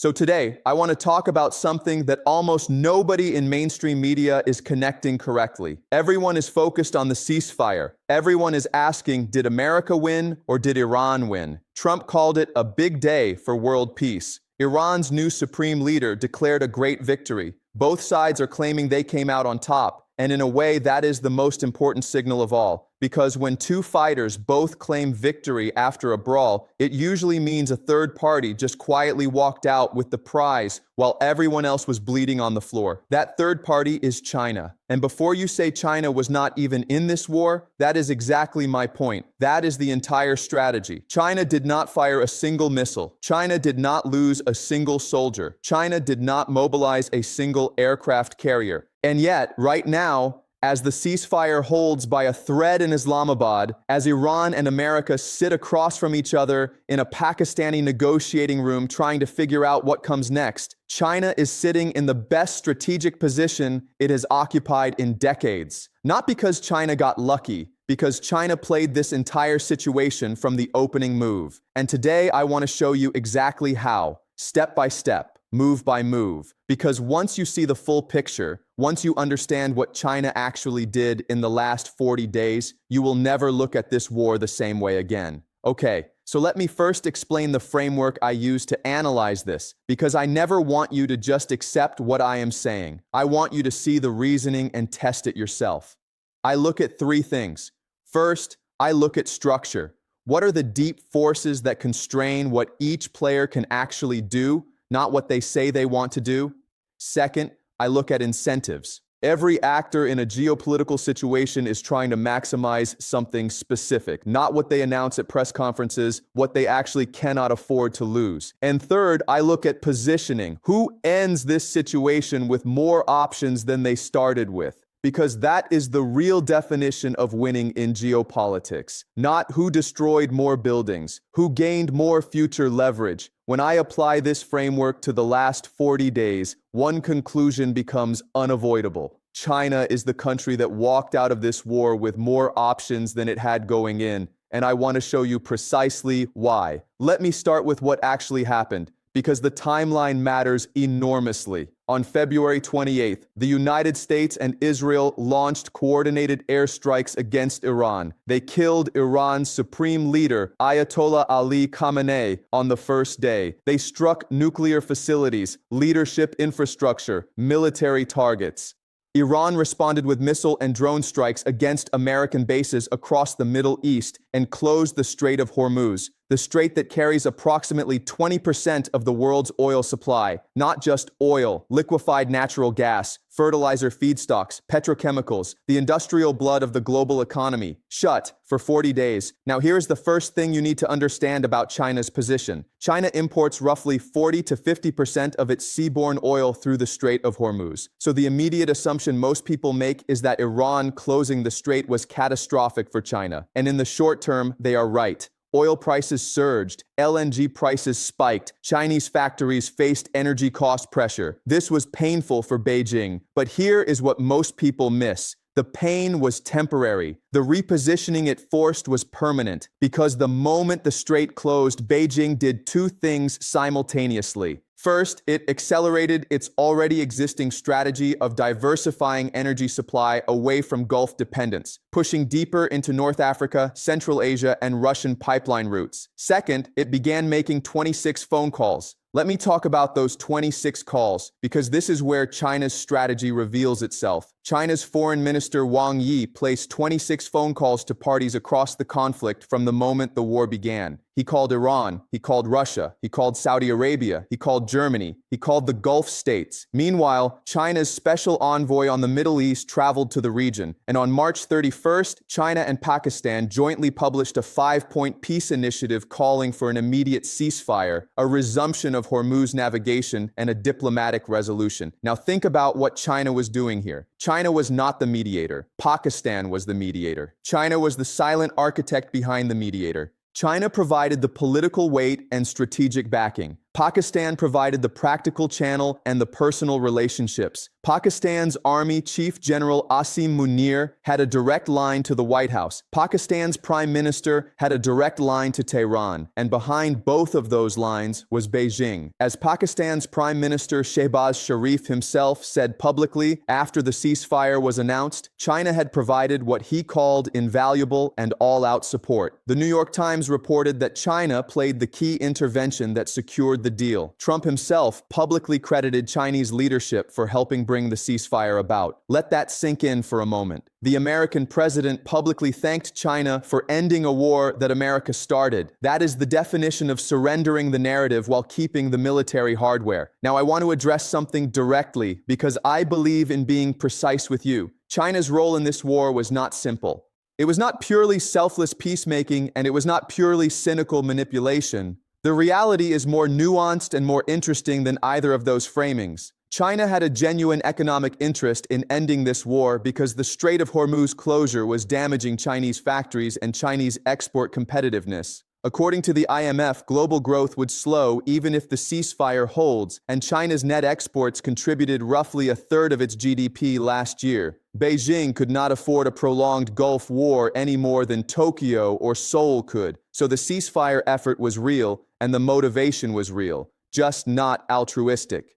So today, I want to talk about something that almost nobody in mainstream media is connecting correctly. Everyone is focused on the ceasefire. Everyone is asking, did America win or did Iran win? Trump called it a big day for world peace. Iran's new supreme leader declared a great victory. Both sides are claiming they came out on top, and in a way that is the most important signal of all, because when two fighters both claim victory after a brawl, it usually means a third party just quietly walked out with the prize while everyone else was bleeding on the floor. That third party is China. And before you say China was not even in this war, that is exactly my point. That is the entire strategy. China did not fire a single missile. China did not lose a single soldier. China did not mobilize a single aircraft carrier. And yet, right now, as the ceasefire holds by a thread in Islamabad, as Iran and America sit across from each other in a Pakistani negotiating room trying to figure out what comes next, China is sitting in the best strategic position it has occupied in decades. Not because China got lucky, because China played this entire situation from the opening move. And today I want to show you exactly how, step by step. Move by move. Because once you see the full picture, once you understand what China actually did in the last 40 days, you will never look at this war the same way again. Okay, so let me first explain the framework I use to analyze this, because I never want you to just accept what I am saying. I want you to see the reasoning and test it yourself. I look at three things. First, I look at structure. What are the deep forces that constrain what each player can actually do, not what they say they want to do? Second, I look at incentives. Every actor in a geopolitical situation is trying to maximize something specific, not what they announce at press conferences, what they actually cannot afford to lose. And third, I look at positioning. Who ends this situation with more options than they started with? Because that is the real definition of winning in geopolitics. Not who destroyed more buildings, who gained more future leverage. When I apply this framework to the last 40 days, one conclusion becomes unavoidable. China is the country that walked out of this war with more options than it had going in, and I want to show you precisely why. Let me start with what actually happened, because the timeline matters enormously. On February 28th, the United States and Israel launched coordinated airstrikes against Iran. They killed Iran's supreme leader, Ayatollah Ali Khamenei, on the first day. They struck nuclear facilities, leadership infrastructure, military targets. Iran responded with missile and drone strikes against American bases across the Middle East and closed the Strait of Hormuz, the strait that carries approximately 20% of the world's oil supply. Not just oil, liquefied natural gas, fertilizer feedstocks, petrochemicals, the industrial blood of the global economy, shut for 40 days. Now here's the first thing you need to understand about China's position. China imports roughly 40 to 50% of its seaborne oil through the Strait of Hormuz. So the immediate assumption most people make is that Iran closing the strait was catastrophic for China. And in the short term, they are right. Oil prices surged, LNG prices spiked, Chinese factories faced energy cost pressure. This was painful for Beijing, but here is what most people miss. The pain was temporary. The repositioning it forced was permanent, because the moment the strait closed, Beijing did two things simultaneously. First, it accelerated its already existing strategy of diversifying energy supply away from Gulf dependence, pushing deeper into North Africa, Central Asia, and Russian pipeline routes. Second, it began making 26 phone calls. Let me talk about those 26 calls, because this is where China's strategy reveals itself. China's Foreign Minister Wang Yi placed 26 phone calls to parties across the conflict from the moment the war began. He called Iran, he called Russia, he called Saudi Arabia, he called Germany, he called the Gulf states. Meanwhile, China's special envoy on the Middle East traveled to the region, and on March 31st, China and Pakistan jointly published a 5-point peace initiative calling for an immediate ceasefire, a resumption of Hormuz navigation, and a diplomatic resolution. Now think about what China was doing here. China was not the mediator. Pakistan was the mediator. China was the silent architect behind the mediator. China provided the political weight and strategic backing. Pakistan provided the practical channel and the personal relationships. Pakistan's Army Chief General Asim Munir had a direct line to the White House. Pakistan's Prime Minister had a direct line to Tehran, and behind both of those lines was Beijing. As Pakistan's Prime Minister Shehbaz Sharif himself said publicly after the ceasefire was announced, China had provided what he called invaluable and all-out support. The New York Times reported that China played the key intervention that secured the deal. Trump himself publicly credited Chinese leadership for helping bring the ceasefire about. Let that sink in for a moment. The American president publicly thanked China for ending a war that America started. That is the definition of surrendering the narrative while keeping the military hardware. Now, I want to address something directly because I believe in being precise with you. China's role in this war was not simple. It was not purely selfless peacemaking, and it was not purely cynical manipulation. The reality is more nuanced and more interesting than either of those framings. China had a genuine economic interest in ending this war because the Strait of Hormuz closure was damaging Chinese factories and Chinese export competitiveness. According to the IMF, global growth would slow even if the ceasefire holds, and China's net exports contributed roughly a third of its GDP last year. Beijing could not afford a prolonged Gulf War any more than Tokyo or Seoul could, so the ceasefire effort was real and the motivation was real, just not altruistic.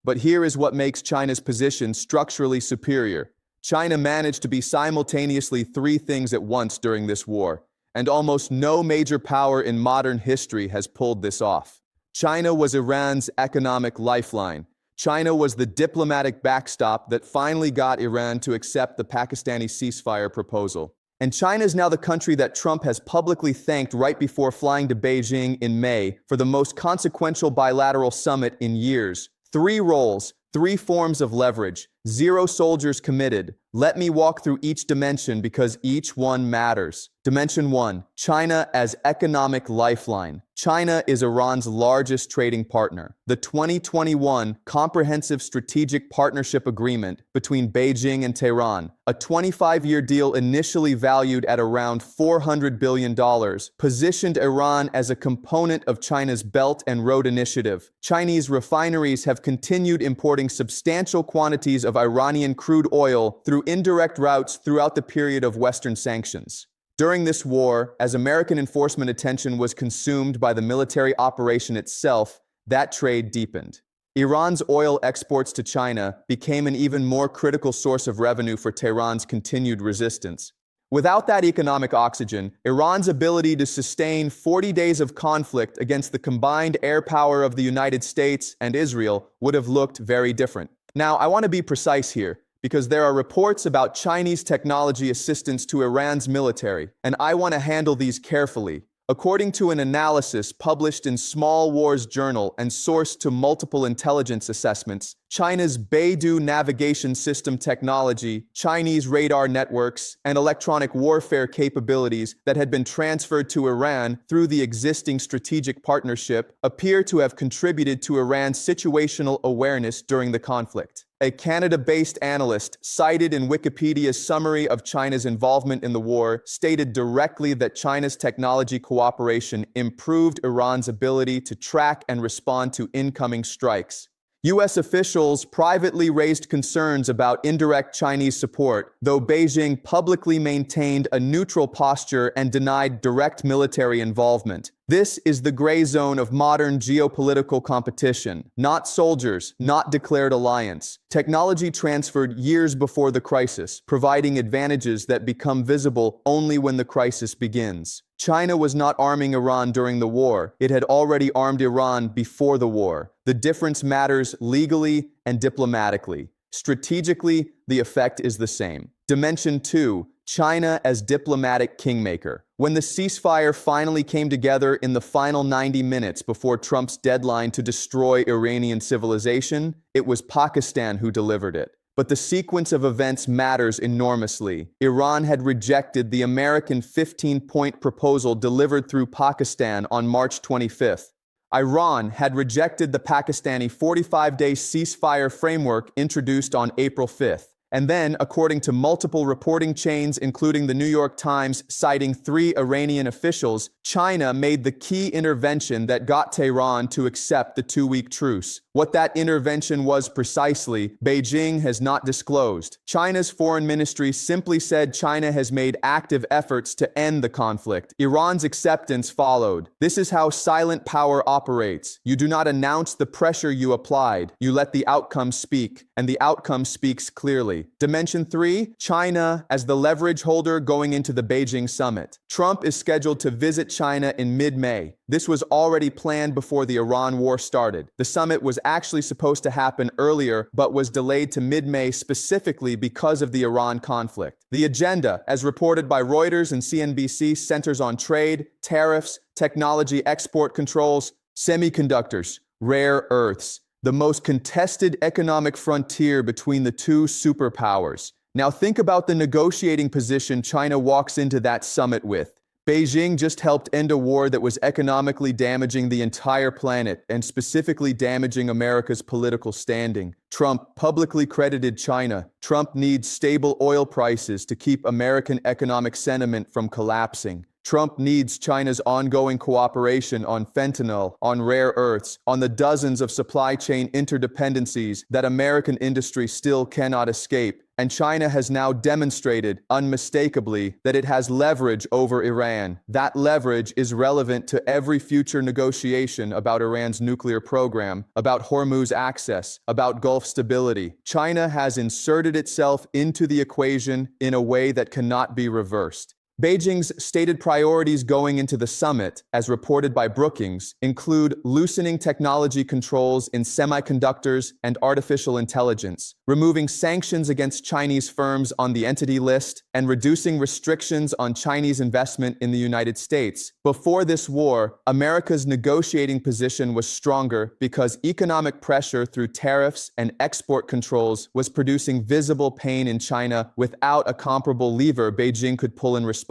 But here is what makes China's position structurally superior. China managed to be simultaneously three things at once during this war, and almost no major power in modern history has pulled this off. China was Iran's economic lifeline. China was the diplomatic backstop that finally got Iran to accept the Pakistani ceasefire proposal. And China is now the country that Trump has publicly thanked right before flying to Beijing in May for the most consequential bilateral summit in years. Three roles, three forms of leverage, 0 soldiers committed. Let me walk through each dimension because each one matters. Dimension 1, China as economic lifeline. China is Iran's largest trading partner. The 2021 Comprehensive Strategic Partnership Agreement between Beijing and Tehran, a 25-year deal initially valued at around $400 billion, positioned Iran as a component of China's Belt and Road Initiative. Chinese refineries have continued importing substantial quantities of Iranian crude oil through indirect routes throughout the period of Western sanctions. During this war, as American enforcement attention was consumed by the military operation itself, that trade deepened. Iran's oil exports to China became an even more critical source of revenue for Tehran's continued resistance. Without that economic oxygen, Iran's ability to sustain 40 days of conflict against the combined air power of the United States and Israel would have looked very different. Now, I want to be precise here, because there are reports about Chinese technology assistance to Iran's military, and I want to handle these carefully. According to an analysis published in Small Wars Journal and sourced to multiple intelligence assessments, China's Beidou navigation system technology, Chinese radar networks, and electronic warfare capabilities that had been transferred to Iran through the existing strategic partnership appear to have contributed to Iran's situational awareness during the conflict. A Canada-based analyst cited in Wikipedia's summary of China's involvement in the war stated directly that China's technology cooperation improved Iran's ability to track and respond to incoming strikes. U.S. officials privately raised concerns about indirect Chinese support, though Beijing publicly maintained a neutral posture and denied direct military involvement. This is the gray zone of modern geopolitical competition. Not soldiers, not declared alliance. Technology transferred years before the crisis, providing advantages that become visible only when the crisis begins. China was not arming Iran during the war. It had already armed Iran before the war. The difference matters legally and diplomatically. Strategically, the effect is the same. Dimension 2, China as diplomatic kingmaker. When the ceasefire finally came together in the final 90 minutes before Trump's deadline to destroy Iranian civilization, it was Pakistan who delivered it. But the sequence of events matters enormously. Iran had rejected the American 15-point proposal delivered through Pakistan on March 25th. Iran had rejected the Pakistani 45-day ceasefire framework introduced on April 5th. And then, according to multiple reporting chains, including the New York Times citing 3 Iranian officials, China made the key intervention that got Tehran to accept the 2-week truce. What that intervention was precisely, Beijing has not disclosed. China's foreign ministry simply said China has made active efforts to end the conflict. Iran's acceptance followed. This is how silent power operates. You do not announce the pressure you applied. You let the outcome speak, and the outcome speaks clearly. Dimension 3, China as the leverage holder going into the Beijing summit. Trump is scheduled to visit China in mid-May. This was already planned before the Iran war started. The summit was actually supposed to happen earlier, but was delayed to mid-May specifically because of the Iran conflict. The agenda, as reported by Reuters and CNBC, centers on trade, tariffs, technology export controls, semiconductors, rare earths, the most contested economic frontier between the 2 superpowers. Now think about the negotiating position China walks into that summit with. Beijing just helped end a war that was economically damaging the entire planet and specifically damaging America's political standing. Trump publicly credited China. Trump needs stable oil prices to keep American economic sentiment from collapsing. Trump needs China's ongoing cooperation on fentanyl, on rare earths, on the dozens of supply chain interdependencies that American industry still cannot escape. And China has now demonstrated, unmistakably, that it has leverage over Iran. That leverage is relevant to every future negotiation about Iran's nuclear program, about Hormuz access, about Gulf stability. China has inserted itself into the equation in a way that cannot be reversed. Beijing's stated priorities going into the summit, as reported by Brookings, include loosening technology controls in semiconductors and artificial intelligence, removing sanctions against Chinese firms on the entity list, and reducing restrictions on Chinese investment in the United States. Before this war, America's negotiating position was stronger because economic pressure through tariffs and export controls was producing visible pain in China without a comparable lever Beijing could pull in response.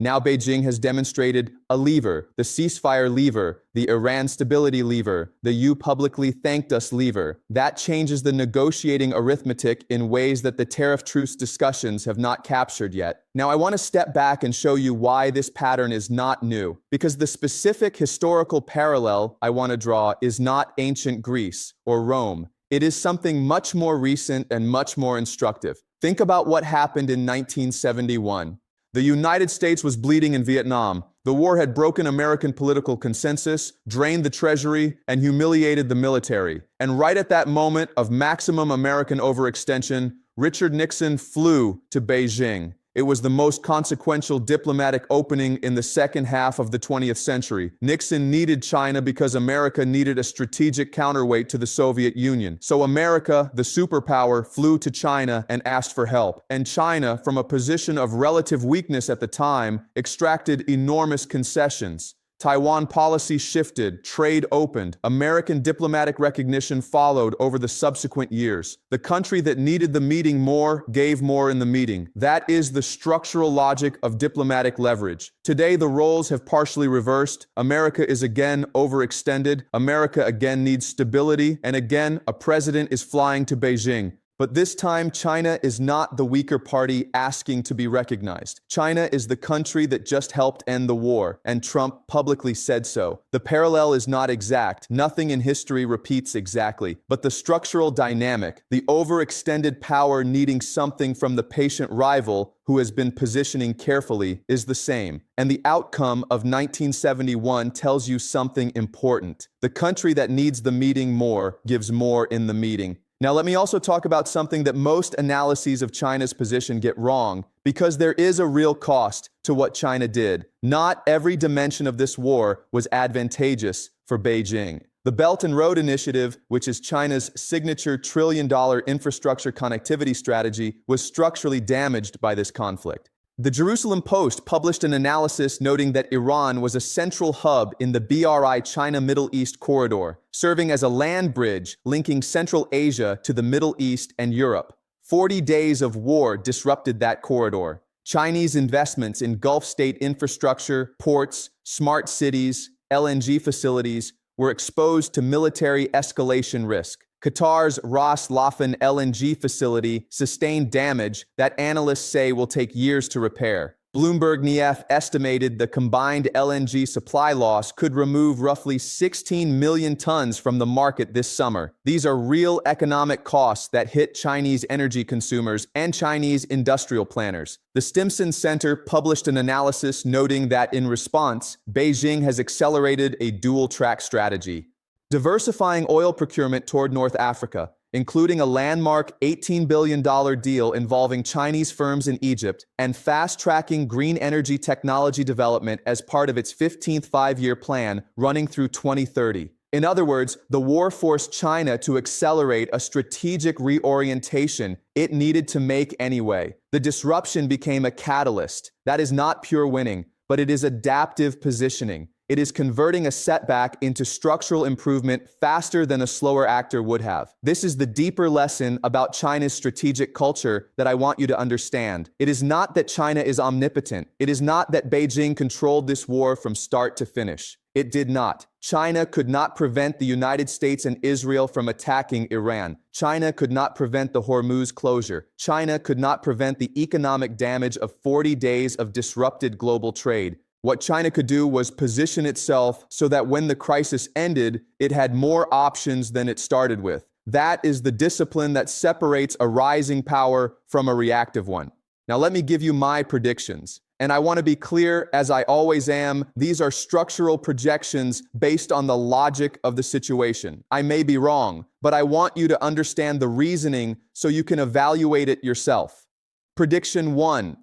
Now Beijing has demonstrated a lever, the ceasefire lever, the Iran stability lever, the "you publicly thanked us" lever. That changes the negotiating arithmetic in ways that the tariff truce discussions have not captured yet. Now I want to step back and show you why this pattern is not new, because the specific historical parallel I want to draw is not ancient Greece or Rome. It is something much more recent and much more instructive. Think about what happened in 1971. The United States was bleeding in Vietnam. The war had broken American political consensus, drained the treasury, and humiliated the military. And right at that moment of maximum American overextension, Richard Nixon flew to Beijing. It was the most consequential diplomatic opening in the second half of the 20th century. Nixon needed China because America needed a strategic counterweight to the Soviet Union. So America, the superpower, flew to China and asked for help. And China, from a position of relative weakness at the time, extracted enormous concessions. Taiwan policy shifted, trade opened, American diplomatic recognition followed over the subsequent years. The country that needed the meeting more gave more in the meeting. That is the structural logic of diplomatic leverage. Today, the roles have partially reversed. America is again overextended. America again needs stability. And again, a president is flying to Beijing. But this time, China is not the weaker party asking to be recognized. China is the country that just helped end the war, and Trump publicly said so. The parallel is not exact. Nothing in history repeats exactly. But the structural dynamic, the overextended power needing something from the patient rival who has been positioning carefully, is the same. And the outcome of 1971 tells you something important. The country that needs the meeting more gives more in the meeting. Now, let me also talk about something that most analyses of China's position get wrong, because there is a real cost to what China did. Not every dimension of this war was advantageous for Beijing. The Belt and Road Initiative, which is China's signature trillion-dollar infrastructure connectivity strategy, was structurally damaged by this conflict. The Jerusalem Post published an analysis noting that Iran was a central hub in the BRI China-Middle East corridor, serving as a land bridge linking Central Asia to the Middle East and Europe. 40 days of war disrupted that corridor. Chinese investments in Gulf state infrastructure, ports, smart cities, LNG facilities were exposed to military escalation risk. Qatar's Ras Laffan LNG facility sustained damage that analysts say will take years to repair. Bloomberg NEF estimated the combined LNG supply loss could remove roughly 16 million tons from the market this summer. These are real economic costs that hit Chinese energy consumers and Chinese industrial planners. The Stimson Center published an analysis noting that in response, Beijing has accelerated a dual-track strategy, diversifying oil procurement toward North Africa, including a landmark $18 billion deal involving Chinese firms in Egypt, and fast-tracking green energy technology development as part of its 15th five-year plan running through 2030. In other words, the war forced China to accelerate a strategic reorientation it needed to make anyway. The disruption became a catalyst. That is not pure winning, but it is adaptive positioning. It is converting a setback into structural improvement faster than a slower actor would have. This is the deeper lesson about China's strategic culture that I want you to understand. It is not that China is omnipotent. It is not that Beijing controlled this war from start to finish. It did not. China could not prevent the United States and Israel from attacking Iran. China could not prevent the Hormuz closure. China could not prevent the economic damage of 40 days of disrupted global trade. What China could do was position itself so that when the crisis ended, it had more options than it started with. That is the discipline that separates a rising power from a reactive one. Now let me give you my predictions. And I want to be clear, as I always am, these are structural projections based on the logic of the situation. I may be wrong, but I want you to understand the reasoning so you can evaluate it yourself. Prediction 1.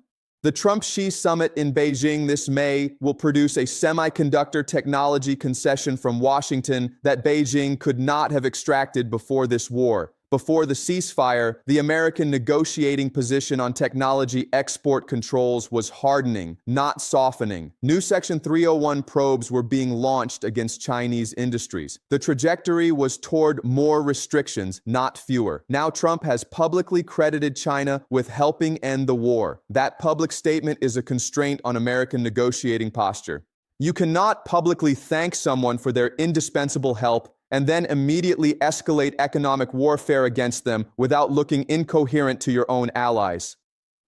The Trump-Xi summit in Beijing this May will produce a semiconductor technology concession from Washington that Beijing could not have extracted before this war. Before the ceasefire, the American negotiating position on technology export controls was hardening, not softening. New Section 301 probes were being launched against Chinese industries. The trajectory was toward more restrictions, not fewer. Now Trump has publicly credited China with helping end the war. That public statement is a constraint on American negotiating posture. You cannot publicly thank someone for their indispensable help and then immediately escalate economic warfare against them without looking incoherent to your own allies.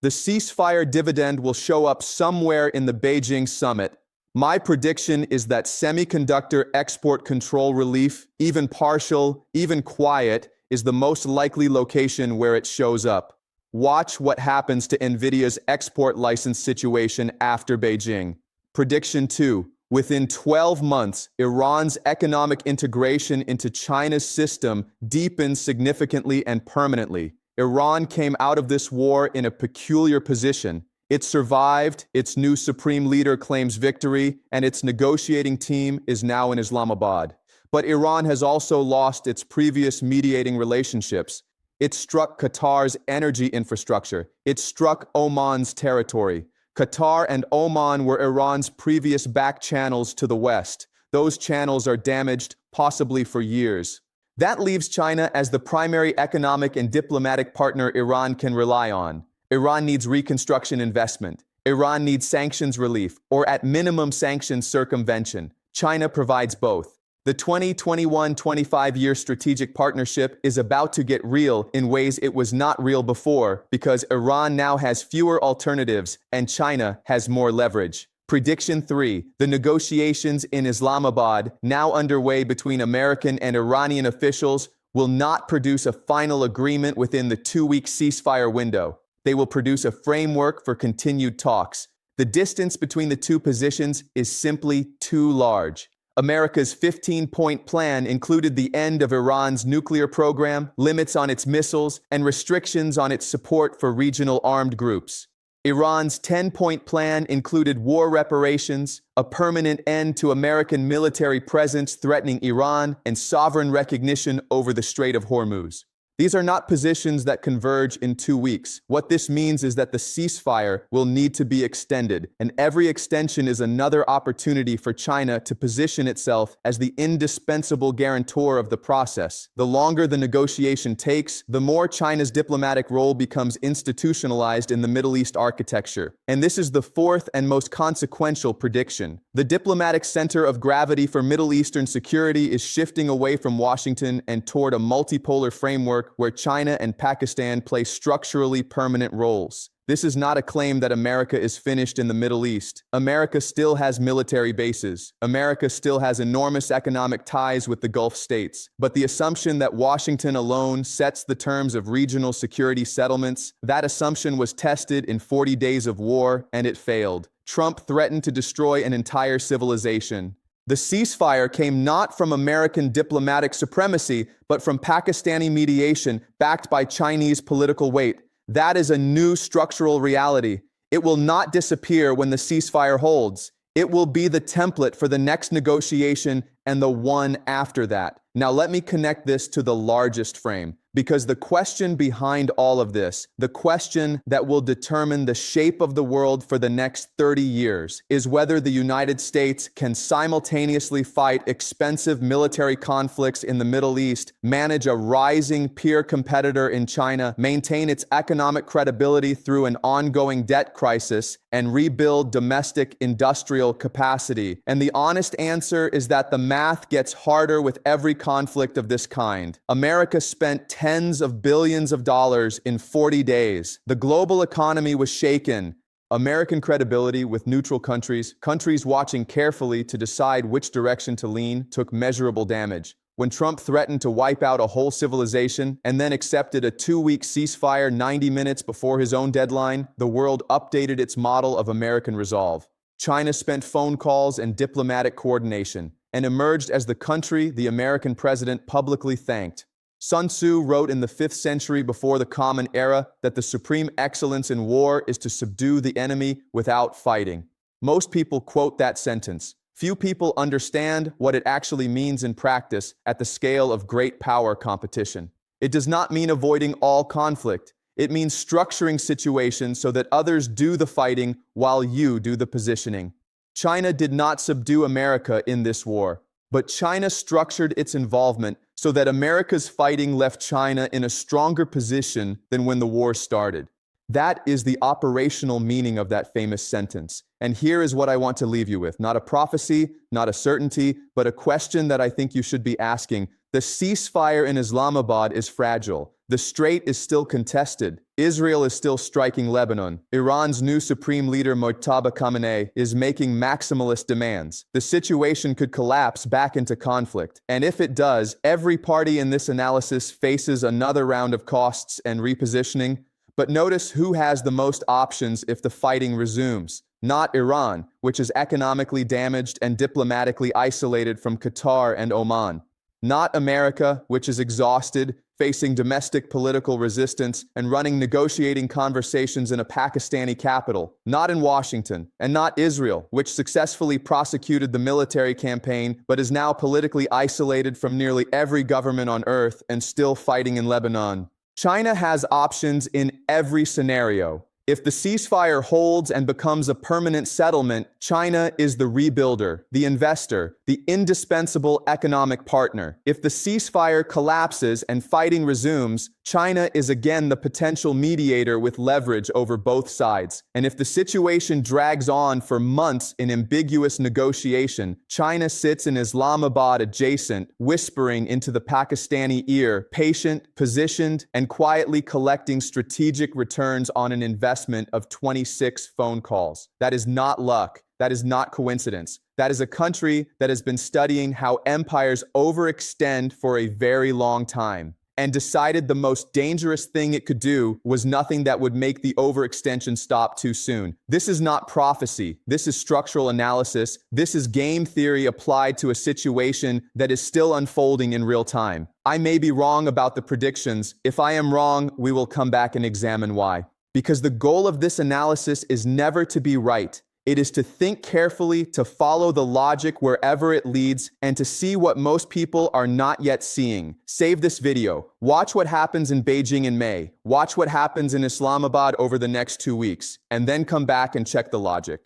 The ceasefire dividend will show up somewhere in the Beijing summit. My prediction is that semiconductor export control relief, even partial, even quiet, is the most likely location where it shows up. Watch what happens to NVIDIA's export license situation after Beijing. Prediction 2. Within 12 months, Iran's economic integration into China's system deepens significantly and permanently. Iran came out of this war in a peculiar position. It survived, its new supreme leader claims victory, and its negotiating team is now in Islamabad. But Iran has also lost its previous mediating relationships. It struck Qatar's energy infrastructure. It struck Oman's territory. Qatar and Oman were Iran's previous back channels to the West. Those channels are damaged, possibly for years. That leaves China as the primary economic and diplomatic partner Iran can rely on. Iran needs reconstruction investment. Iran needs sanctions relief, or at minimum sanctions circumvention. China provides both. The 2021-25-year strategic partnership is about to get real in ways it was not real before because Iran now has fewer alternatives and China has more leverage. Prediction 3. The negotiations in Islamabad, now underway between American and Iranian officials, will not produce a final agreement within the 2-week ceasefire window. They will produce a framework for continued talks. The distance between the two positions is simply too large. America's 15-point plan included the end of Iran's nuclear program, limits on its missiles, and restrictions on its support for regional armed groups. Iran's 10-point plan included war reparations, a permanent end to American military presence threatening Iran, and sovereign recognition over the Strait of Hormuz. These are not positions that converge in 2 weeks. What this means is that the ceasefire will need to be extended, and every extension is another opportunity for China to position itself as the indispensable guarantor of the process. The longer the negotiation takes, the more China's diplomatic role becomes institutionalized in the Middle East architecture. And this is the fourth and most consequential prediction. The diplomatic center of gravity for Middle Eastern security is shifting away from Washington and toward a multipolar framework where China and Pakistan play structurally permanent roles. This is not a claim that America is finished in the Middle East. America still has military bases. America still has enormous economic ties with the Gulf states. But the assumption that Washington alone sets the terms of regional security settlements, that assumption was tested in 40 days of war, and it failed. Trump threatened to destroy an entire civilization. The ceasefire came not from American diplomatic supremacy, but from Pakistani mediation backed by Chinese political weight. That is a new structural reality. It will not disappear when the ceasefire holds. It will be the template for the next negotiation and the one after that. Now let me connect this to the largest frame, because the question behind all of this, the question that will determine the shape of the world for the next 30 years, is whether the United States can simultaneously fight expensive military conflicts in the Middle East, manage a rising peer competitor in China, maintain its economic credibility through an ongoing debt crisis, and rebuild domestic industrial capacity. And the honest answer is that the math gets harder with every conflict of this kind. America spent tens of billions of dollars in 40 days. The global economy was shaken. American credibility with neutral countries watching carefully to decide which direction to lean, took measurable damage. When Trump threatened to wipe out a whole civilization and then accepted a 2-week ceasefire 90 minutes before his own deadline, the world updated its model of American resolve. China spent phone calls and diplomatic coordination and emerged as the country the American president publicly thanked. Sun Tzu wrote in the 5th century before the Common Era that the supreme excellence in war is to subdue the enemy without fighting. Most people quote that sentence. Few people understand what it actually means in practice at the scale of great power competition. It does not mean avoiding all conflict. It means structuring situations so that others do the fighting while you do the positioning. China did not subdue America in this war, but China structured its involvement so that America's fighting left China in a stronger position than when the war started. That is the operational meaning of that famous sentence. And here is what I want to leave you with. Not a prophecy, not a certainty, but a question that I think you should be asking. The ceasefire in Islamabad is fragile. The strait is still contested. Israel is still striking Lebanon. Iran's new supreme leader Mojtaba Khamenei is making maximalist demands. The situation could collapse back into conflict. And if it does, every party in this analysis faces another round of costs and repositioning. But notice who has the most options if the fighting resumes. Not Iran, which is economically damaged and diplomatically isolated from Qatar and Oman. Not America, which is exhausted, facing domestic political resistance and running negotiating conversations in a Pakistani capital. Not in Washington. And not Israel, which successfully prosecuted the military campaign but is now politically isolated from nearly every government on earth and still fighting in Lebanon. China has options in every scenario. If the ceasefire holds and becomes a permanent settlement, China is the rebuilder, the investor, the indispensable economic partner. If the ceasefire collapses and fighting resumes, China is again the potential mediator with leverage over both sides. And if the situation drags on for months in ambiguous negotiation, China sits in Islamabad adjacent, whispering into the Pakistani ear, patient, positioned, and quietly collecting strategic returns on an investment of 26 phone calls. That is not luck. That is not coincidence. That is a country that has been studying how empires overextend for a very long time and decided the most dangerous thing it could do was nothing that would make the overextension stop too soon. This is not prophecy. This is structural analysis. This is game theory applied to a situation that is still unfolding in real time. I may be wrong about the predictions. If I am wrong, we will come back and examine why. Because the goal of this analysis is never to be right. It is to think carefully, to follow the logic wherever it leads, and to see what most people are not yet seeing. Save this video. Watch what happens in Beijing in May. Watch what happens in Islamabad over the next 2 weeks, and then come back and check the logic.